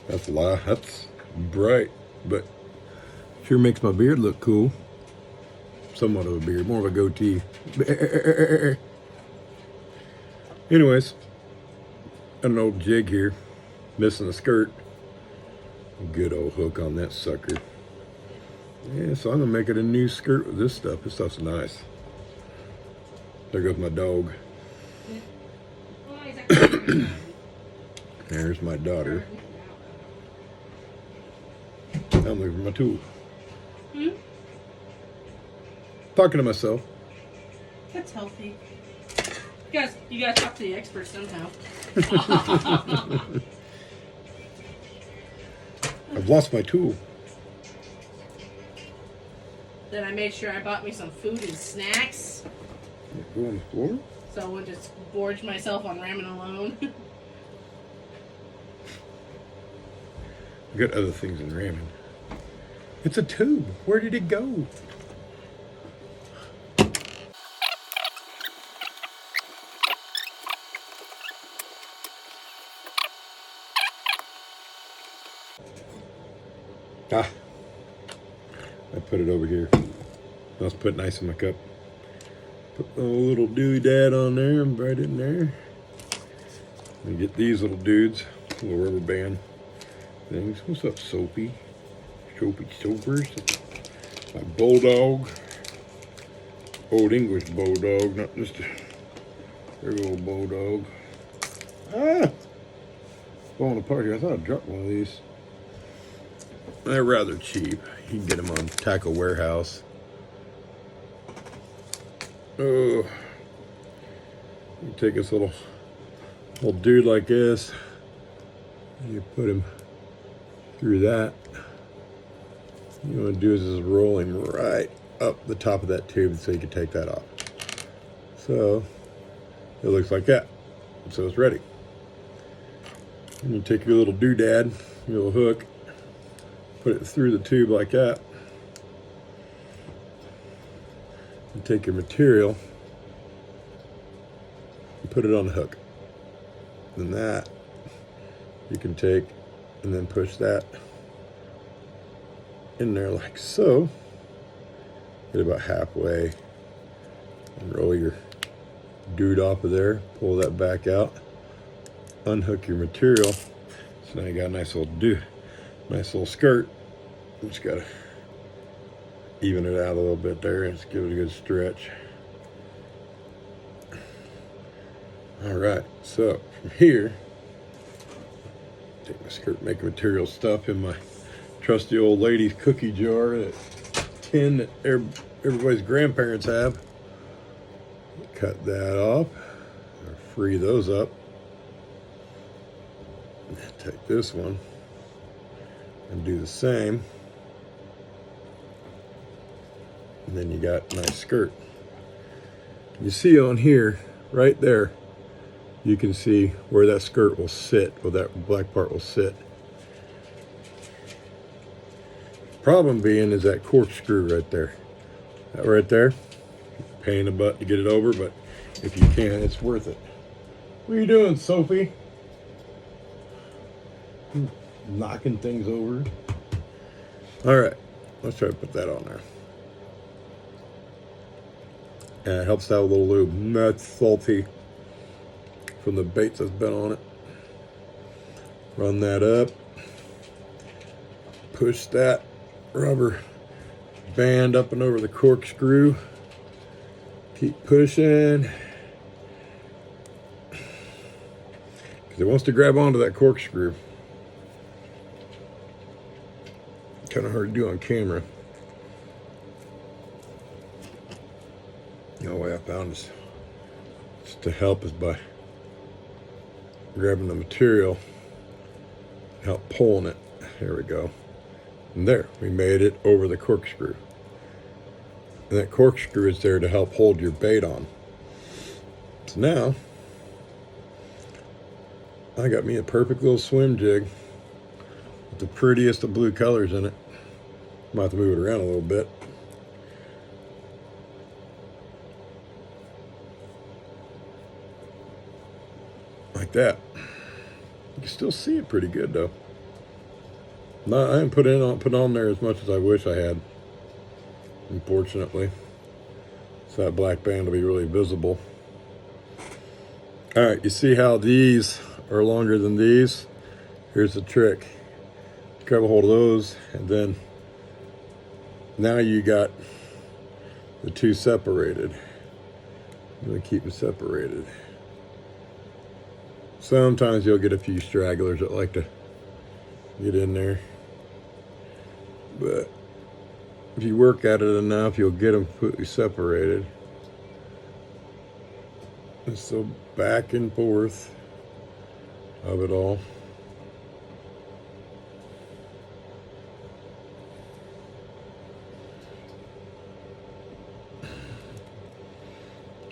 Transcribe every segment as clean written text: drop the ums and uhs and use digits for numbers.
That's bright, but sure makes my beard look cool. Somewhat of a beard, more of a goatee. Anyways, an old jig here, missing a skirt. Good old hook on that sucker. Yeah, so I'm gonna make it a new skirt with this stuff. This stuff's nice. There goes my dog. There's my daughter. I'm looking for my tool. Talking to myself. That's healthy. You guys talk to the experts somehow. I've lost my tool. Then I made sure I bought me some food and snacks, Go on the floor? so I wouldn't just gorge myself on ramen alone. I got other things in ramen. It's a tube. Where did it go? Ah, I put it over here. Let's put nice in my cup. Put a little doodad on there and right in there. And get these little dudes, little rubber band things. What's up, Soapy? Soapy Soapers. My bulldog. Old English bulldog, not just a regular old bulldog. Ah! Falling apart here. I thought I dropped one of these. They're rather cheap. You can get them on Tackle Warehouse. Oh, you take this little dude like this, and you put him through that. What you want to do is just roll him right up the top of that tube so you can take that off. So it looks like that. So it's ready. And you take your little doodad, your little hook, put it through the tube like that. You take your material and put it on the hook. Then that you can take and then push that in there like so. Get about halfway and roll your dude off of there. Pull that back out. Unhook your material. So now you got a nice little skirt. You just gotta even it out a little bit there and just give it a good stretch. All right, so from here, take my skirt making material stuff in my trusty old lady's cookie jar, that tin that everybody's grandparents have. Cut that off, free those up. Take this one and do the same. And then you got a nice skirt. You see on here, right there, you can see where that skirt will sit, where that black part will sit. Problem being is that corkscrew right there. That right there, pain in the butt to get it over, but if you can, it's worth it. What are you doing, Sophie? Knocking things over. All right, let's try to put that on there. And it helps out a little lube. That's salty from the bait that's been on it. Run that up. Push that rubber band up and over the corkscrew. Keep pushing. Because it wants to grab onto that corkscrew. Kind of hard to do on camera. The only way I found is to help is by grabbing the material, help pulling it. There we go. And there, we made it over the corkscrew. And that corkscrew is there to help hold your bait on. So now, I got me a perfect little swim jig with the prettiest of blue colors in it. Might have to move it around a little bit. Like that. You can still see it pretty good though. No, I didn't put on there as much as I wish I had, unfortunately. So that black band will be really visible. All right, you see how these are longer than these? Here's the trick. Grab a hold of those, and then now you got the two separated. I'm gonna keep them separated. Sometimes you'll get a few stragglers that like to get in there. But if you work at it enough, you'll get them completely separated. And so back and forth of it all.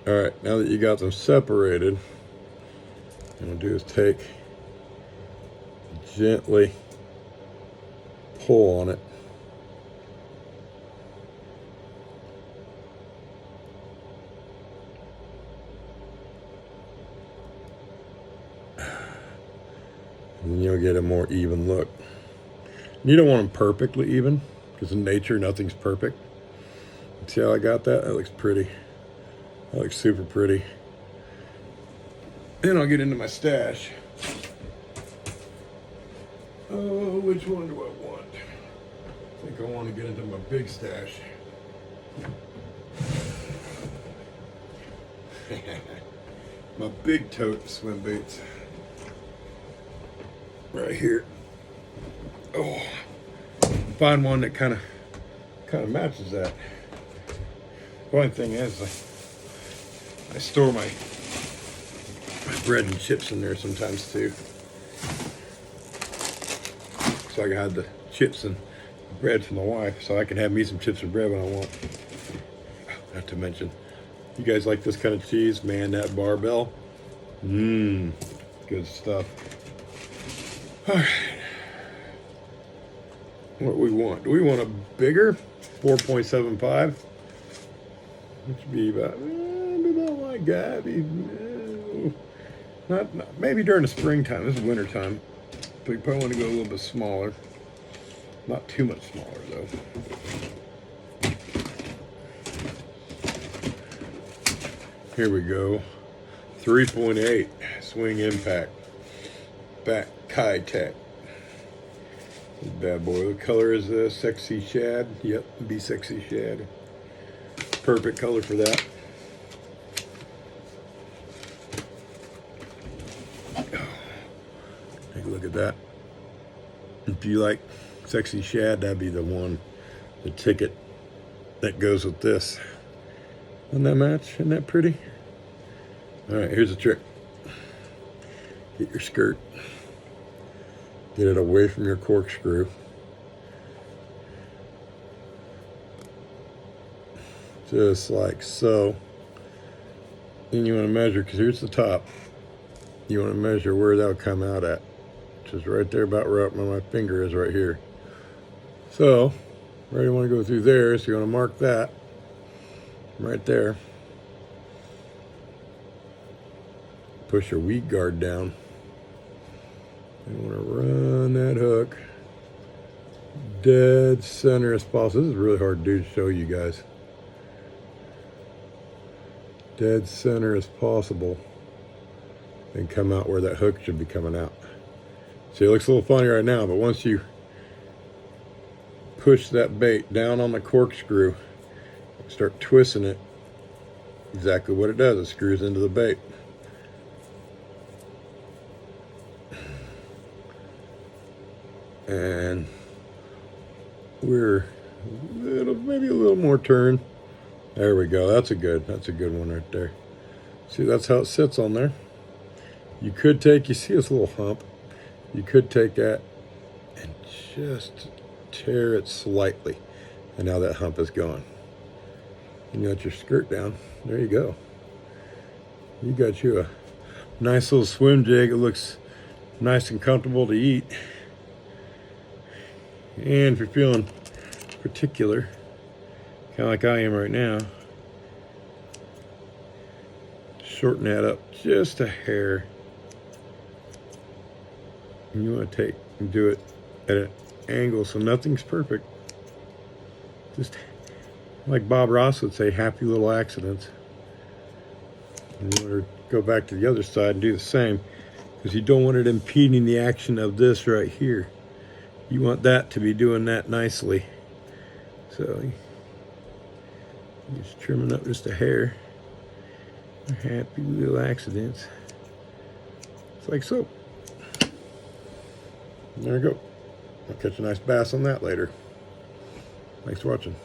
All right, now that you got them separated, what I'm gonna do is gently pull on it. And then you'll get a more even look. You don't want them perfectly even, because in nature, nothing's perfect. See how I got that? That looks pretty. That looks super pretty. Then I'll get into my stash. Oh, which one do I want? I think I want to get into my big stash. My big tote swim baits. Right here. Oh, find one that kind of matches that. Funny thing is, I store my bread and chips in there sometimes too. So I can have the chips and bread for my wife, so I can have me some chips and bread when I want. Not to mention, you guys like this kind of cheese? Man, that barbell. Good stuff. All right. What we want? Do we want a bigger 4.75? Which would be about like that. Not maybe during the springtime. This is winter time. But you probably want to go a little bit smaller. Not too much smaller though. Here we go. 3.8 swing impact. Back Keitech. Bad boy. What color is this? Sexy shad. Yep, be sexy shad. Perfect color for that. Take a look at that. If you like sexy shad, that'd be the one, the ticket that goes with this. Doesn't that match? Isn't that pretty? All right, here's the trick. Get your skirt. Get it away from your corkscrew. Just like so. Then you want to measure, because here's the top. You want to measure where that'll come out at, which is right there about where my finger is right here. So, right, you want to go through there, so you want to mark that right there. Push your weed guard down. You want to run that hook dead center as possible. This is really hard to do to show you guys. Dead center as possible. And come out where that hook should be coming out. See, it looks a little funny right now, but once you push that bait down on the corkscrew, start twisting it, exactly what it does, it screws into the bait. And we're maybe a little more turn. There we go. That's a good one right there. See, that's how it sits on there. You could take, you see this little hump, you could take that and just tear it slightly. And now that hump is gone. And you got your skirt down. There you go. You got you a nice little swim jig. It looks nice and comfortable to eat. And if you're feeling particular, kind of like I am right now, shorten that up just a hair. And you want to take and do it at angle, so nothing's perfect. Just like Bob Ross would say, happy little accidents. And you want to go back to the other side and do the same, because you don't want it impeding the action of this right here. You want that to be doing that nicely. So just trimming up just a hair. Happy little accidents. It's like so. There we go. I'll catch a nice bass on that later. Thanks for watching.